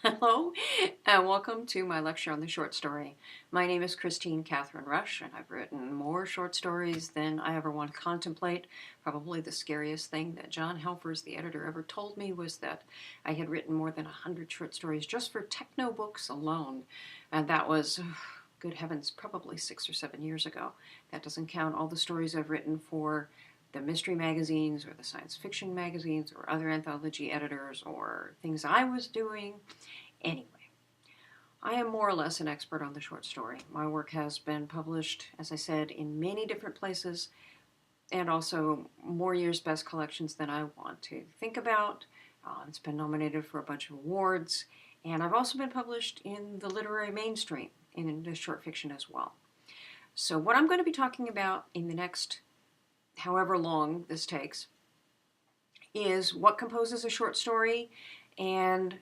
Hello, and welcome to my lecture on the short story. My name is Kathryn Rusch, and I've written more short stories than I ever want to contemplate. Probably the scariest thing that John Helfers, the editor, ever told me was that I had written more than 100 short stories just for techno books alone. And that was, good heavens, probably 6 or 7 years ago. That doesn't count all the stories I've written for the mystery magazines or the science fiction magazines or other anthology editors or things I was doing. Anyway, I am more or less an expert on the short story. My work has been published, as I said, in many different places and also more years' best collections than I want to think about. It's been nominated for a bunch of awards, and I've also been published in the literary mainstream in the short fiction as well. So what I'm going to be talking about in the next however long this takes is what composes a short story and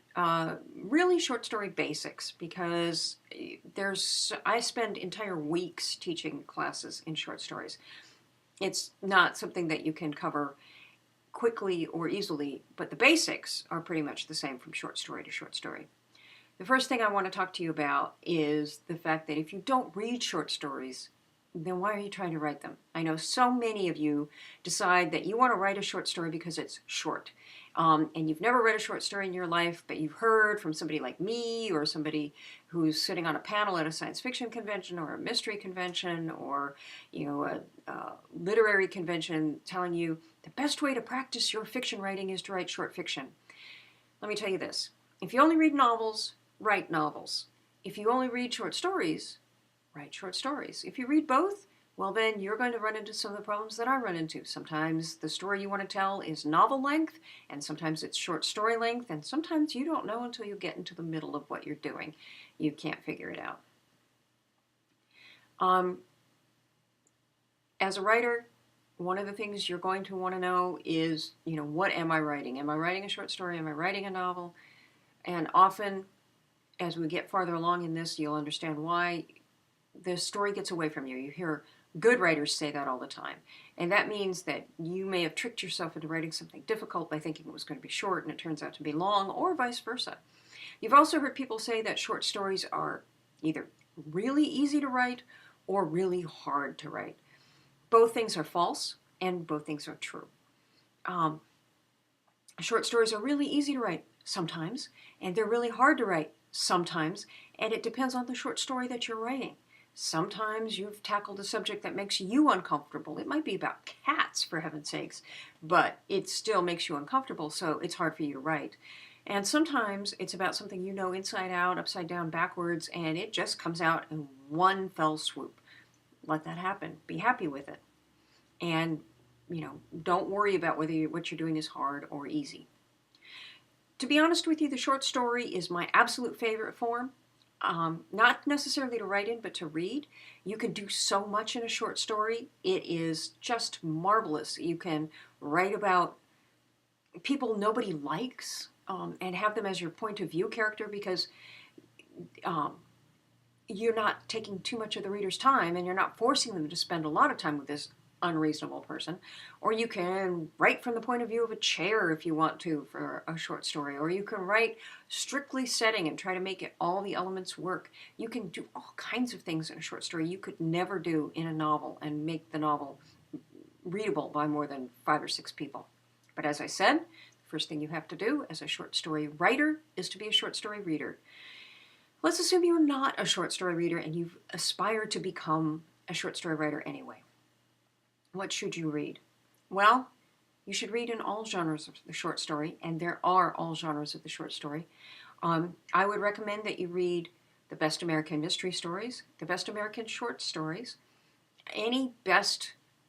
really short story basics, because I spend entire weeks teaching classes in short stories. It's not something that you can cover quickly or easily, but the basics are pretty much the same from short story to short story. The first thing I want to talk to you about is the fact that if you don't read short stories, then why are you trying to write them? I know so many of you decide that you want to write a short story because it's short. And you've never read a short story in your life, but you've heard from somebody like me or somebody who's sitting on a panel at a science fiction convention or a mystery convention or a literary convention telling you the best way to practice your fiction writing is to write short fiction. Let me tell you this. If you only read novels, write novels. If you only read short stories, write short stories. If you read both, well then you're going to run into some of the problems that I run into. Sometimes the story you want to tell is novel length, and sometimes it's short story length, and sometimes you don't know until you get into the middle of what you're doing. You can't figure it out. As a writer, one of the things you're going to want to know is, what am I writing? Am I writing a short story? Am I writing a novel? And often, as we get farther along in this, you'll understand why the story gets away from you. You hear good writers say that all the time. And that means that you may have tricked yourself into writing something difficult by thinking it was going to be short and it turns out to be long, or vice versa. You've also heard people say that short stories are either really easy to write or really hard to write. Both things are false and both things are true. Short stories are really easy to write sometimes, and they're really hard to write sometimes, and it depends on the short story that you're writing. Sometimes you've tackled a subject that makes you uncomfortable. It might be about cats, for heaven's sakes, but it still makes you uncomfortable, so it's hard for you to write. And sometimes it's about something you know inside out, upside down, backwards, and it just comes out in one fell swoop. Let that happen. Be happy with it. And, don't worry about whether what you're doing is hard or easy. To be honest with you, the short story is my absolute favorite form. Not necessarily to write in, but to read. You can do so much in a short story. It is just marvelous. You can write about people nobody likes and have them as your point of view character, because you're not taking too much of the reader's time and you're not forcing them to spend a lot of time with this unreasonable person. Or you can write from the point of view of a chair if you want to for a short story, or you can write strictly setting and try to make it all the elements work. You can do all kinds of things in a short story you could never do in a novel and make the novel readable by more than 5 or 6 people. But as I said, the first thing you have to do as a short story writer is to be a short story reader. Let's assume you're not a short story reader and you've aspired to become a short story writer anyway. What should you read? Well, you should read in all genres of the short story, and there are all genres of the short story. I would recommend that you read the Best American Mystery Stories, the Best American Short Stories, any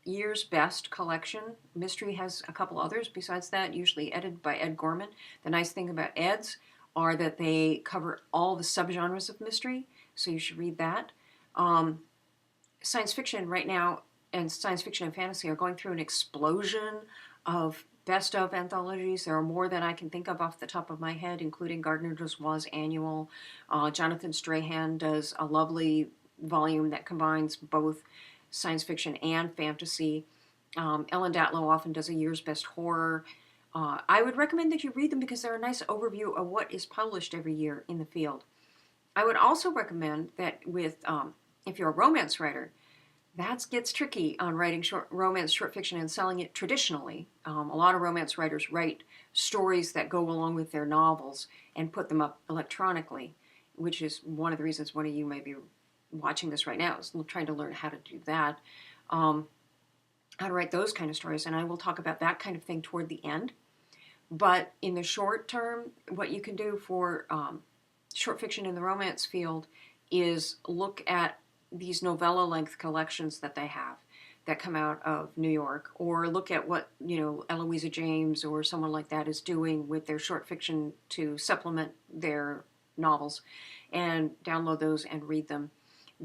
year's best collection. Mystery has a couple others besides that, usually edited by Ed Gorman. The nice thing about Ed's are that they cover all the subgenres of mystery, so you should read that. Science fiction right now, and science fiction and fantasy are going through an explosion of best of anthologies. There are more than I can think of off the top of my head, including Gardner Dozois' annual. Jonathan Strahan does a lovely volume that combines both science fiction and fantasy. Ellen Datlow often does a year's best horror. I would recommend that you read them because they're a nice overview of what is published every year in the field. I would also recommend that if you're a romance writer, that gets tricky on writing romance short fiction and selling it traditionally. A lot of romance writers write stories that go along with their novels and put them up electronically, which is one of the reasons one of you may be watching this right now is trying to learn how to do that, how to write those kind of stories. And I will talk about that kind of thing toward the end. But in the short term, what you can do for short fiction in the romance field is look at these novella-length collections that they have that come out of New York, or look at what, Eloisa James or someone like that is doing with their short fiction to supplement their novels, and download those and read them.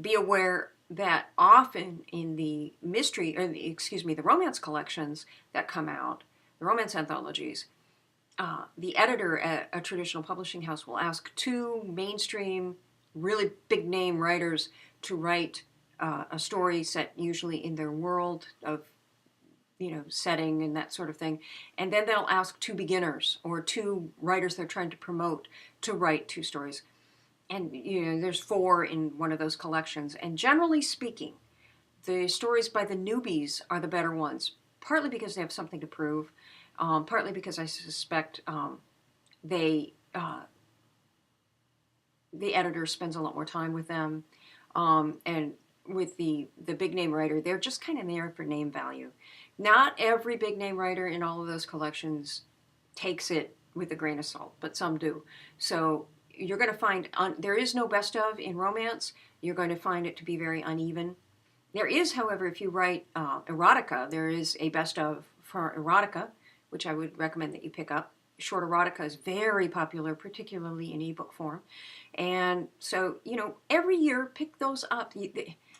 Be aware that often in the the romance collections that come out, the romance anthologies, the editor at a traditional publishing house will ask two mainstream, really big name writers to write a story set usually in their world of, setting and that sort of thing. And then they'll ask two beginners or two writers they're trying to promote to write two stories. And, there's 4 in one of those collections. And generally speaking, the stories by the newbies are the better ones, partly because they have something to prove, partly because I suspect the editor spends a lot more time with them. And with the big name writer, they're just kind of there for name value. Not every big name writer in all of those collections takes it with a grain of salt, but some do. So you're going to find there is no best of in romance. You're going to find it to be very uneven. There is, however, if you write erotica, there is a best of for erotica, which I would recommend that you pick up. Short erotica is very popular, particularly in ebook form. And so, every year pick those up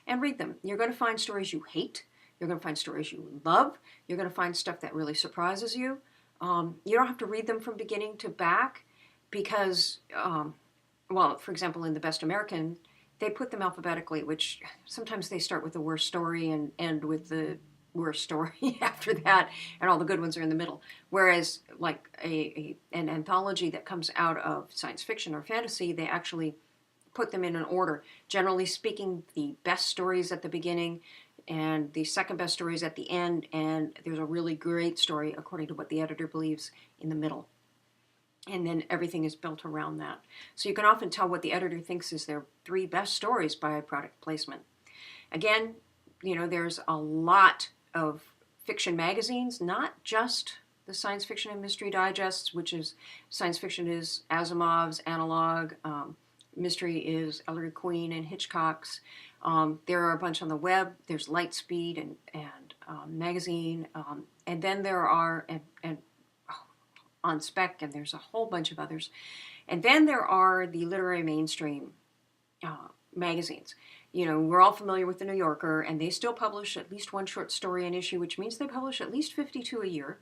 and read them. You're going to find stories you hate. You're going to find stories you love. You're going to find stuff that really surprises you. You don't have to read them from beginning to back because, for example, in the Best American, they put them alphabetically, which sometimes they start with the worst story and end with the worst story after that, and all the good ones are in the middle. Whereas, like an anthology that comes out of science fiction or fantasy, they actually put them in an order. Generally speaking, the best stories at the beginning, and the second best stories at the end, and there's a really great story, according to what the editor believes, in the middle. And then everything is built around that. So you can often tell what the editor thinks is their 3 best stories by product placement. Again, there's a lot of fiction magazines, not just the Science Fiction and Mystery Digests, which is science fiction is Asimov's Analog, mystery is Ellery Queen and Hitchcock's. There are a bunch on the web. There's Lightspeed and magazine, and then there are on Spec, and there's a whole bunch of others. And then there are the literary mainstream magazines. We're all familiar with the New Yorker, and they still publish at least 1 short story an issue, which means they publish at least 52 a year.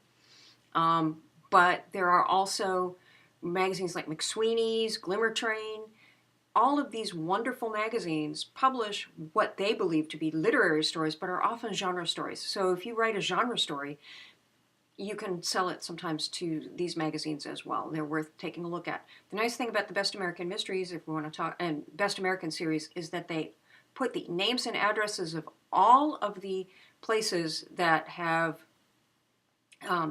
But there are also magazines like McSweeney's, Glimmer Train. All of these wonderful magazines publish what they believe to be literary stories, but are often genre stories. So if you write a genre story, you can sell it sometimes to these magazines as well. They're worth taking a look at. The nice thing about the Best American Mysteries, if we want to talk, and Best American series, is that they put the names and addresses of all of the places that have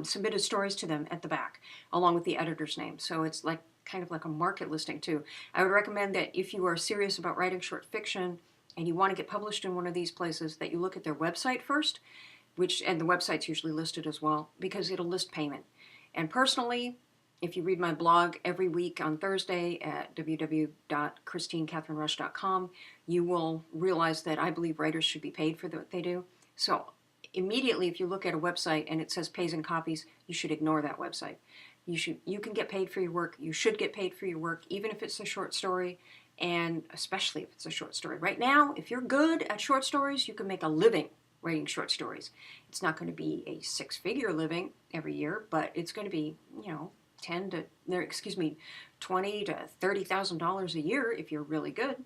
submitted stories to them at the back, along with the editor's name. So it's kind of like a market listing too. I would recommend that if you are serious about writing short fiction and you want to get published in one of these places, that you look at their website first, and the website's usually listed as well, because it'll list payment. And personally, if you read my blog every week on Thursday at www.KristineKathrynRusch.com, you will realize that I believe writers should be paid for what they do. So immediately, if you look at a website and it says pays and copies, you should ignore that website. You can get paid for your work. You should get paid for your work, even if it's a short story, and especially if it's a short story. Right now, if you're good at short stories, you can make a living writing short stories. It's not going to be a 6-figure living every year, but it's going to be, $20,000 to $30,000 a year if you're really good,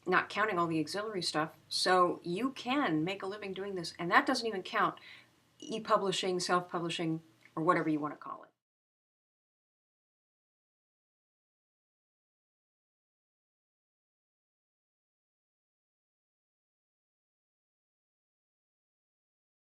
not counting all the auxiliary stuff. So you can make a living doing this, and that doesn't even count e-publishing, self-publishing, or whatever you want to call it.